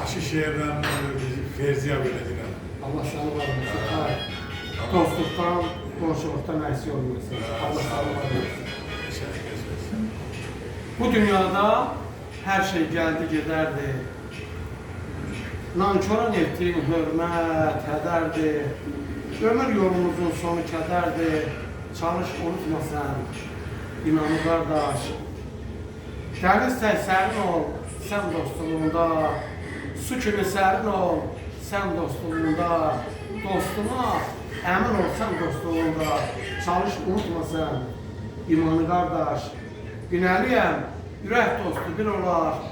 yaxşı şeirlərini Ferziya belə deyirəm. Allah səni var olsun. Dostluqdan, qonşuluqdan əksik olmasın. Allah səni var olsun. Bu dünyada hər şey gəldi, gedərdi. Nankoran etdiyin hörmət, hədərdir. Ömür yolumuzun sonu kədərdir. Çalış, unutma sən, inanı qardaş. Dəniz tək sərin ol, sən dostluğunda. Su kimi sərin ol, sən dostluğunda. Dostuna əmin ol, sən dostluğunda. Çalış, unutma sən, imanı qardaş. Günəliyəm, ürək dostu bir olar.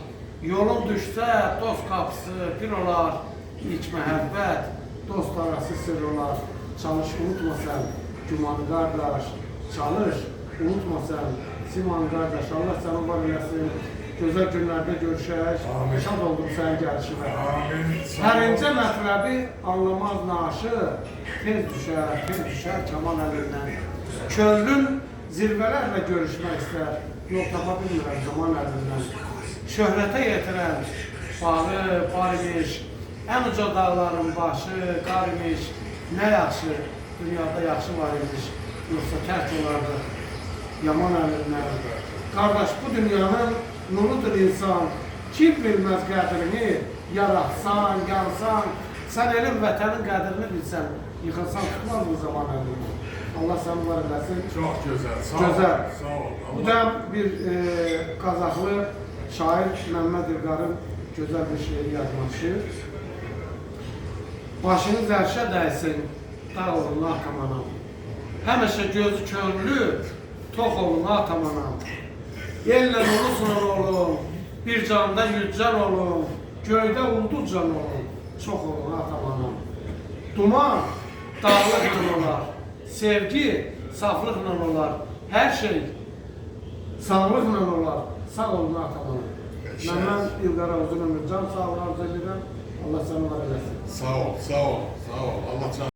Yolun düşsə, dost qapısı bir olar. İlk məhəbbət, dost arası sır olar. Çalış, unutma sən, gümanı qardaş. Çalış, unutma sən, simanı qardaş. Allah səni var eləsin. Gözəl günlərdə görüşək. Şad oldum sənin gəlişinə. Hərincə mətləbi anlamaz naşı. Tez düşər kaman əlindən. Könlün zirvələrlə görüşmək istər. Yol tapa bilmirəm zaman əlindən. Şöhrətə yetirən bağı, bar imiş. Ən uca dağların başı, qar imiş. Nə yaxşı, dünyada yaxşı var imiş. Yoxsa tərk olardı yaman əlindən. Qardaş, bu dünyanın nurudur insan. Kim bilməz qədrini, yaratsan, yansan. Sən elin vətənin qədrini bilsən, yıxılsan tutmaz bu zaman əlindən. Allah səni var eləsin. Çox gözəl, sağ ol. Gözəl. Sağ ol. Bu da bir Qazaxlı şair Məmməd İlqarın gözəl bir şeiri yazmışdır. Başınız ərşə dəysin, dağ olun atamanam. Həmişə gözü könlü, tox olun atamanam. Yellə ulusun olun, bir canda yüzcan olun, göydə ulduzcan olun, çox olun atamanam. Duman dağlıqla olar, sevgi saflıqla olar, hər şey sağlıqla olar, sağ olun atamanam. Məmməd İlqara uzun ömür, can sağlığı arzu edirəm. Allah səni var eləsin. Sağ ol, sağ ol, sağ ol. Allah can